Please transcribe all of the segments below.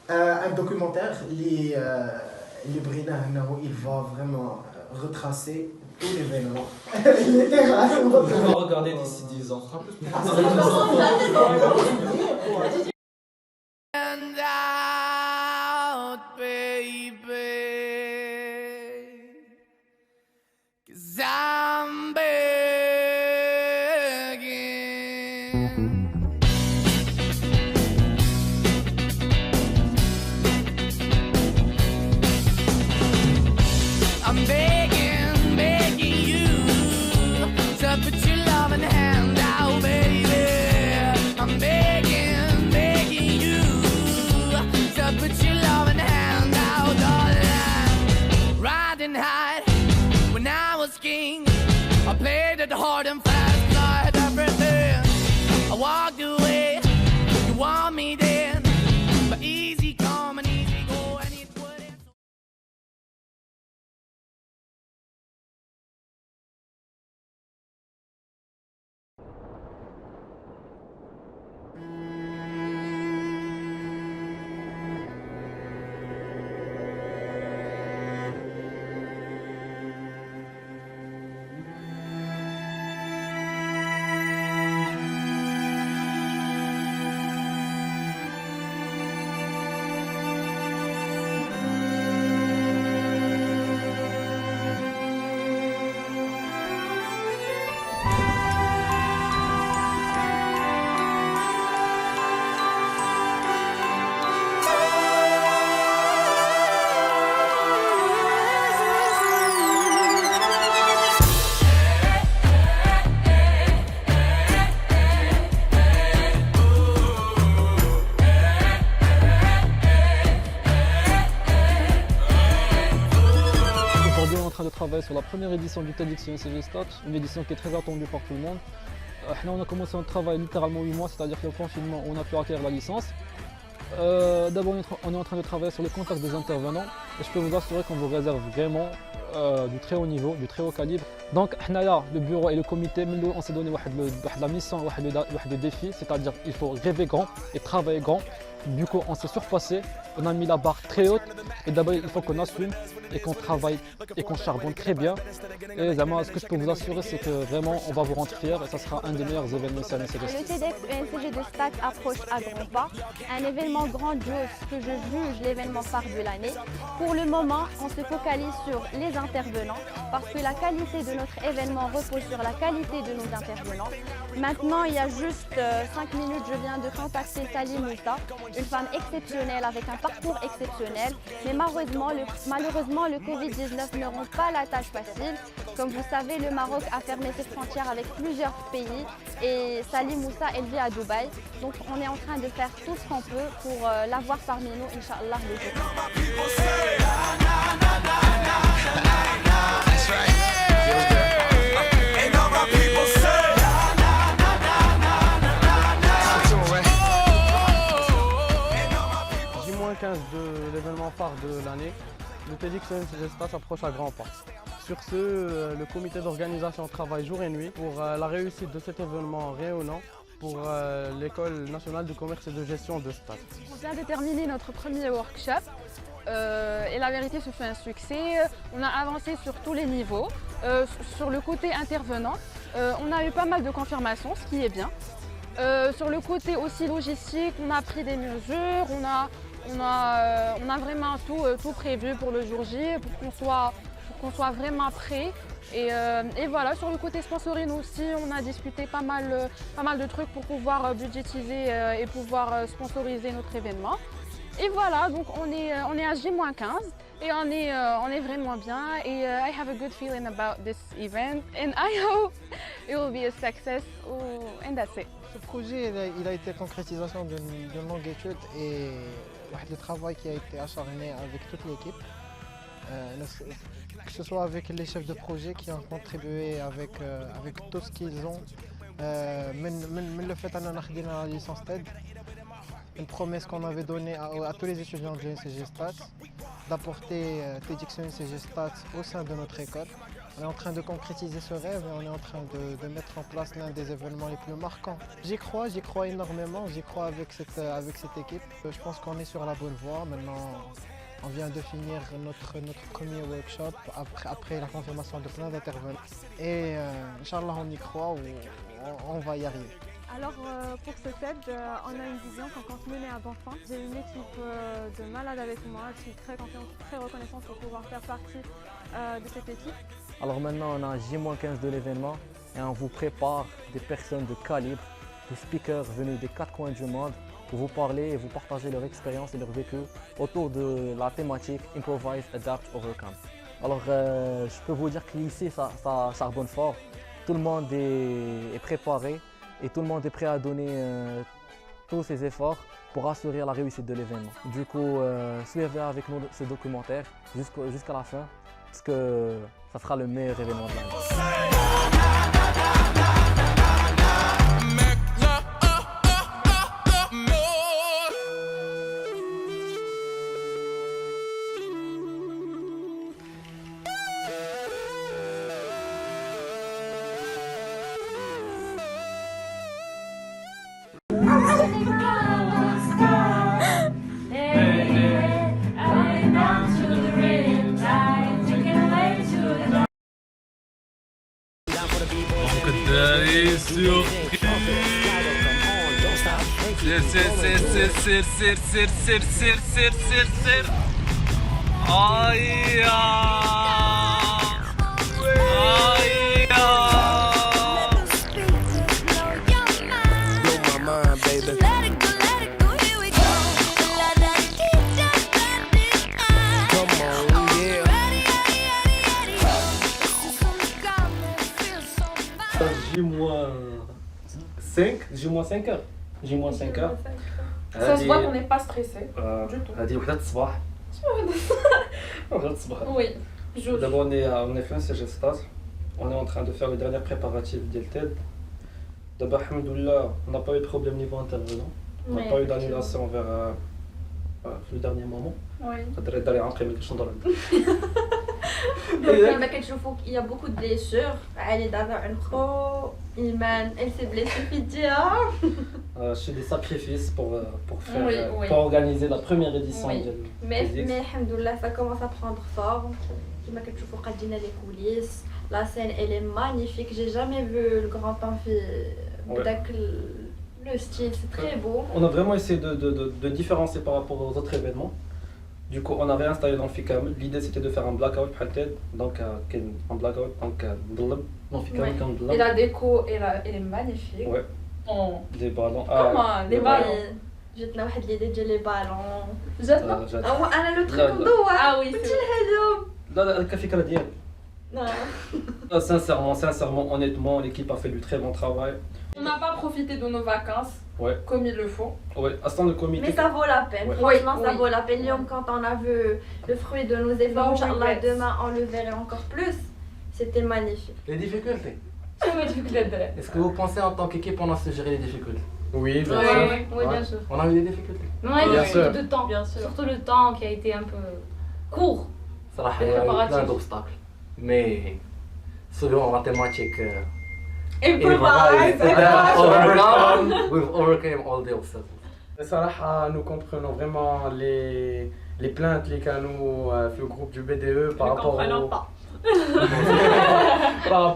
Un documentaire, il va vraiment retracer tout l'événement. Littéralement. On va regarder d'ici 10 ans. And out, baby, 'cause I'm begging. I'm begging, begging you to put your loving hand out, baby. I'm begging, begging you to put your loving hand out, darling. Riding high when I was king, I played it hard and fast, I had everything. I walked away, you want me then, but easy come and easy go, and it wouldn't. Aujourd'hui, on est en train de travailler sur la première édition du TEDx UNCG Stats, une édition qui est très attendue par tout le monde. Là, on a commencé notre travail littéralement 8 mois, c'est-à-dire qu'au confinement, on a pu acquérir la licence. D'abord, on est en train de travailler sur les contacts des intervenants et je peux vous assurer qu'on vous réserve vraiment du très haut niveau, du très haut calibre. Donc, le bureau et le comité, on s'est donné la mission, le défi, c'est-à-dire qu'il faut rêver grand et travailler grand. Du coup, on s'est surpassé, on a mis la barre très haute et d'abord, il faut qu'on assume et qu'on travaille et qu'on charbonne très bien. Et vraiment, ce que je peux vous assurer, c'est que vraiment, on va vous rendre fiers et ça sera un des meilleurs événements ici à l'UNCG. Le TEDx UNCG de Stats approche à grands pas, un événement grandiose que je juge l'événement phare de l'année. Pour le moment, on se focalise sur les intervenants parce que la qualité de notre événement repose sur la qualité de nos intervenants. Maintenant, il y a juste 5 minutes, je viens de contacter Salim Moussa, une femme exceptionnelle avec un parcours exceptionnel, mais malheureusement, le Covid-19 ne rend pas la tâche facile. Comme vous savez, le Maroc a fermé ses frontières avec plusieurs pays et Salim Moussa est élevé à Dubaï. Donc on est en train de faire tout ce qu'on peut pour l'avoir parmi nous, Inch'Allah, le jour. J-15 de l'événement phare de l'année, le TEDx UNCG Stats approche à grands pas. Sur ce, le comité d'organisation travaille jour et nuit pour la réussite de cet événement rayonnant pour l'École nationale de commerce et de gestion de Stats. On vient de terminer notre premier workshop et la vérité, ce fait un succès. On a avancé sur tous les niveaux. Sur le côté intervenant, on a eu pas mal de confirmations, ce qui est bien. Sur le côté aussi logistique, on a pris des mesures, on a vraiment tout prévu pour le jour J, pour qu'on soit vraiment prêt. Et voilà, sur le côté sponsoring aussi, on a discuté pas mal de trucs pour pouvoir budgétiser et pouvoir sponsoriser notre événement. Et voilà, donc on est à J-15 et on est vraiment bien. Et I have a good feeling about this event and I hope it will be a success. And that's it. Ce projet il a été concrétisation d'une longue étude et le travail qui a été acharné avec toute l'équipe. Que ce soit avec les chefs de projet qui ont contribué avec tout ce qu'ils ont. Mais le fait qu'on a la licence TED, une promesse qu'on avait donnée à tous les étudiants de l'UNCG Stats, d'apporter TEDx UNCG Stats au sein de notre école. On est en train de concrétiser ce rêve et on est en train de mettre en place l'un des événements les plus marquants. J'y crois énormément, j'y crois avec cette équipe. Je pense qu'on est sur la bonne voie. Maintenant, on vient de finir notre premier workshop après la confirmation de plein d'intervenants. Et Inch'Allah, on y croit, on va y arriver. Alors pour ce TED, on a une vision qu'on compte mener à bon fin. J'ai une équipe de malades avec moi. Je suis très confiante, très reconnaissante pour pouvoir faire partie de cette équipe. Alors maintenant, on a J-15 de l'événement et on vous prépare des personnes de calibre, des speakers venus des 4 coins du monde pour vous parler et vous partager leur expérience et leur vécu autour de la thématique Improvise, Adapt, Overcome. Alors je peux vous dire qu'ici, ça charbonne fort. Tout le monde est préparé et tout le monde est prêt à donner tous ses efforts pour assurer la réussite de l'événement. Du coup, suivez avec nous ce documentaire jusqu'à la fin, parce que ça sera le meilleur événement de l'année. سير آيا J-5 heures. J-5 heures. Ça se voit qu'on n'est pas stressé du tout. هذه وحدة الصباح. وحدة الصباح. Oui. D'abord on est fait un CGSTAS. On est en train de faire les derniers préparatifs du TED. D'abord, alhamdoulilah, on n'a pas eu de problème niveau intervenant. On n'a pas eu d'annulation vers le dernier moment. Oui. كما كتشوفوا il y a beaucoup de blessures. علي دابا عنقو إيمان elle s'est blessée في الجهة. Je fais des sacrifices pour faire oui. pour organiser la première édition Oui. de Mais alhamdoulilah ça commence à prendre forme. كما كتشوفوا قادين les coulisses. La scène elle est magnifique. J'ai jamais vu le grand amphi بداك le style, c'est très beau. On a vraiment essayé de différencier par rapport aux autres événements. Du coup, on a réinstallé l'amphicam. L'idée c'était de faire un blackout بحال TED. Donc un blackout donc مظلم l'amphicam كان مظلم. Et la déco elle est magnifique. Ouais. Des ballons. Comment des ballons. جاتنا واحد l'idée ديال les ballons. جاتنا. انا لو تروك مضوع. Ah oui, c'est الهجوم. لا كفكرة ديالي. Non. Sincèrement, honnêtement, l'équipe a fait du très bon travail. On n'a pas profité de nos vacances comme il le faut. Ouais, à ce temps, le comité. Mais ça vaut la peine, franchement ça vaut la peine. Quand on a vu le fruit de nos efforts, Inch'Allah, demain on le verrait encore plus. C'était magnifique. Les difficultés. Est-ce que vous pensez en tant qu'équipe on a su gérer les difficultés? Oui, bien sûr. Oui, bien sûr. On a eu des difficultés. Oui, bien sûr. de temps, bien sûr. Surtout le temps qui a été un peu court. Ça a eu plein d'obstacles. Mais selon la thématique, we've overcome all the obstacles. صراحة nous comprenons vraiment les plaintes les canaux le groupe du BDE par rapport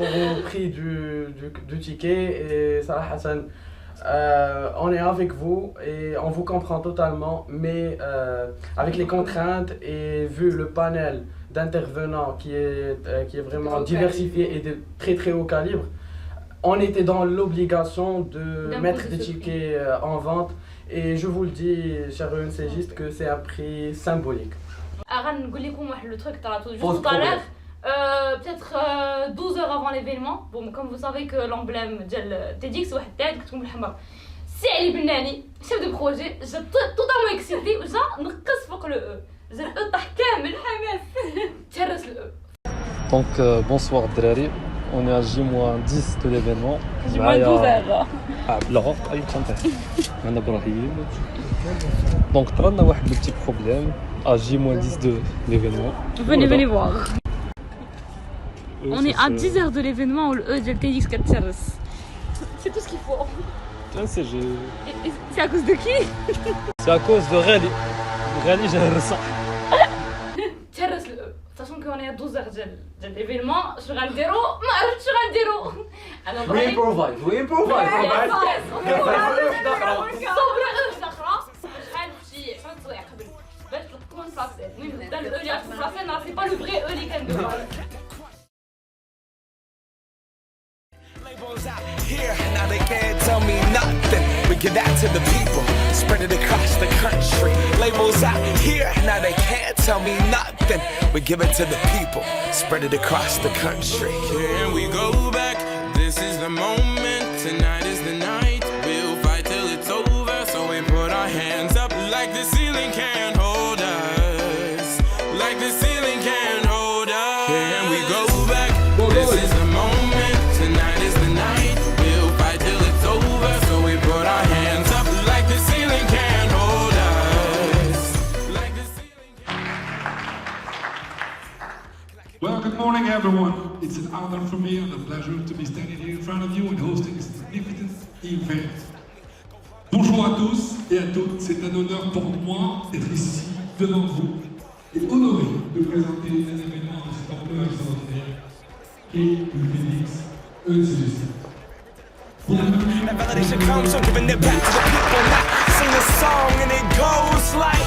au prix du ticket et صراحة on est avec vous et on vous comprend totalement mais avec les contraintes et vu le panel d'intervenants qui est vraiment diversifié et de très très haut calibre, on était dans l'obligation de mettre des tickets en vente et je vous le dis, chers UNCGistes, que c'est un prix symbolique. غنقول لكم واحد لو تروك طراتو juste tout à l'heure, peut-être 12 heures avant l'événement. Bon, comme vous savez que l'emblème ديال TEDx واحد تاع كتكون بالحمر. سي علي بناني chef de projet, جا totalement excité وجا نقص فوق لو جا الاو طاح كامل حماس تهرس لو. Donc bonsoir الدراري. On est à J-10 de l'événement. J-12 heures. لا أي تنتهي. أنا إبراهيم. Donc on a un petit problème à J-10 de l'événement. Venez voir. On est à 10 heures de l'événement où le E de TEDx Katsaras. C'est tout ce qu'il faut. Et c'est à cause de qui? C'est à cause de Rally. Rally, j'ai le sang. تهرس sachant qu'on est à 12 heures de l'événement, je vais le dire, ما عرفتش شو غنديرو. انا We improvise. شحال شي 10 سوايع قبل باش تكون بلاصه. المهم بدا الاو اللي عرفت بلاصه انا سي با لو فري او اللي كنديرو. Labels out here, now they can't tell me nothing. We give that to the people, spread it across the country. Labels out here, now they can't tell me nothing. We give it to the people, spread it across the country. Here we go back, this is the moment, tonight is the night. We'll fight till it's over, so we put our hands up like the ceiling can't hold us. Like the ceiling can't hold us. Here we go back, this is the moment, tonight is the night. We'll fight till it's over, so we put our hands up like the ceiling can't hold us. Like the ceiling Well, good morning, everyone. It's an honor for me and a pleasure to be standing here in front of you and hosting this significant event. Bonjour à tous et à toutes. C'est un honneur pour moi d'être ici devant vous et honoré de présenter un événement de cette ampleur extraordinaire qui est le TEDx ECGC. That validation comes from giving it back to the people. Now sing a song and it goes like,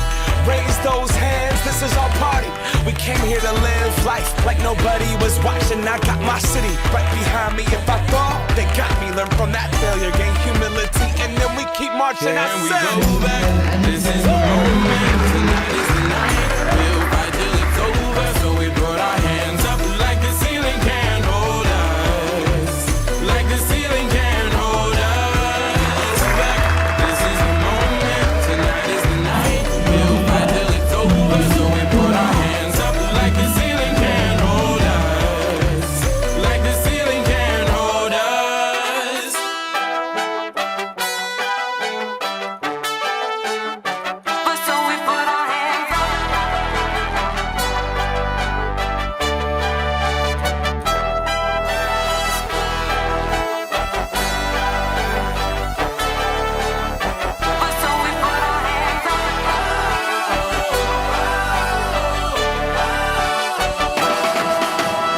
raise those hands, this is our party. We came here to live life like nobody was watching. I got my city right behind me. If I fall, they got me. Learn from that failure, gain humility, and then we keep marching. I we said, go back, this is the moment, tonight is the night. We'll fight till it's over, so we put our hands up like the ceiling can't hold us. Like the ceiling can't hold us. Back, this is the moment, tonight is the night. We'll fight till it's over, so we put our hands up like the ceiling can't hold us. Like the ceiling can't hold us. so we put our hands up. So we put our hands up.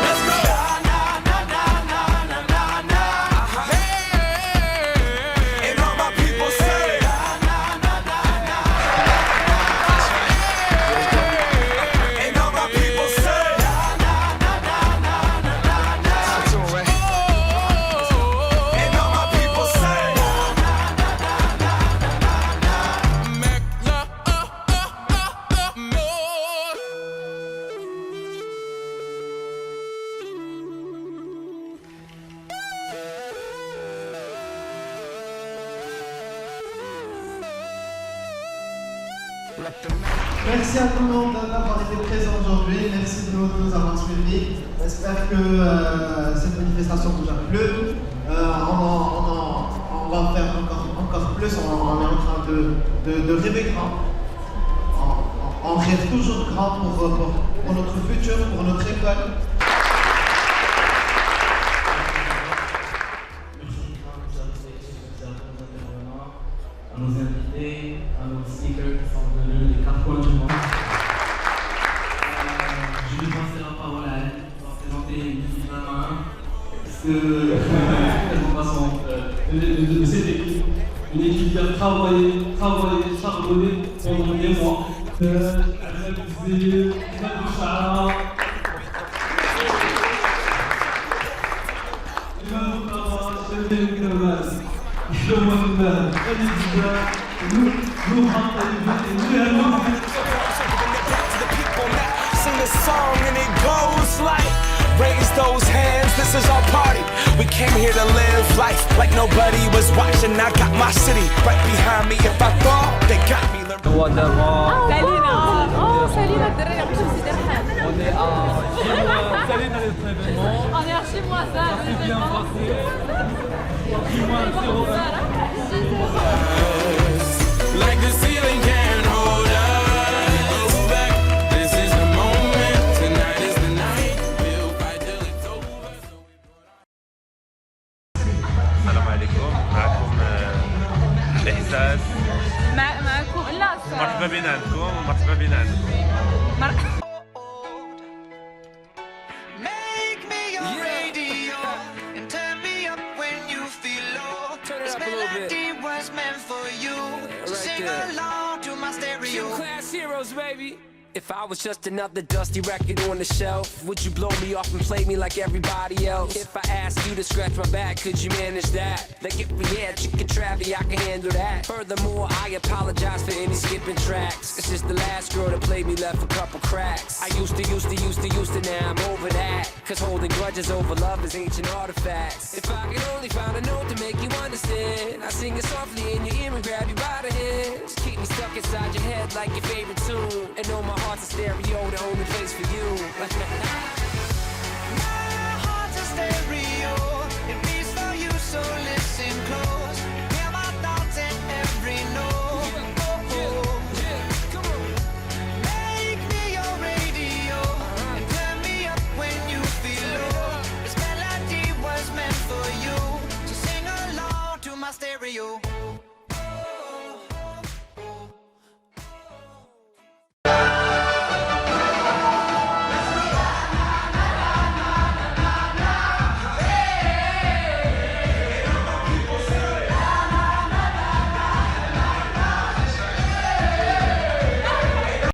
Let's go. And all my people say, and all my people say, and all my people say, Merci à tout le monde d'avoir été présent aujourd'hui. Merci de nous avoir suivis. J'espère que cette manifestation vous a plu. On va faire encore plus. On est en train de rêver grand. On rêve toujours grand pour notre futur, pour notre école. à nos invités, à nos speakers qui sont venus des quatre coins du monde. Je vais passer la parole à elle pour présenter une équipe un à un. Parce que la présentation de cette équipe, une équipe qui a travaillé, charbonné pendant des mois. Sing a song and it goes like, raise those hands, this is our party. We came here to live life like nobody was watching. I got my city right behind me. If I fall, they got me. سالينا الدراري باش نزيد الحال. سالينا l'événement. On est archi moins ça. Like the ceiling can't hold us back. This is the moment. Tonight is the night. We'll fight till it's over. الاستاذ. معكم لا مرحبا بنا عندكم ومرحبا بنا عندكم. Make me your radio and turn me up when you feel low. This melody was meant for you. So sing along to my stereo. Class heroes, baby. If I was just another dusty record on the shelf, would you blow me off and play me like everybody else? If I asked you to scratch my back, could you manage that? Like if we had chicken trappy, I can handle that. Furthermore, I apologize for any skipping tracks. It's just the last girl that played me left a couple cracks. I used to, now I'm over that. Cause holding grudges over love is ancient artifacts. If I could only find a note to make you understand, I sing it softly in your ear and grab you by the hands. Keep me stuck inside your head like your favorite tune. And know my heart's a stereo, the only place for you. My heart's a stereo, it beats for you, so listen.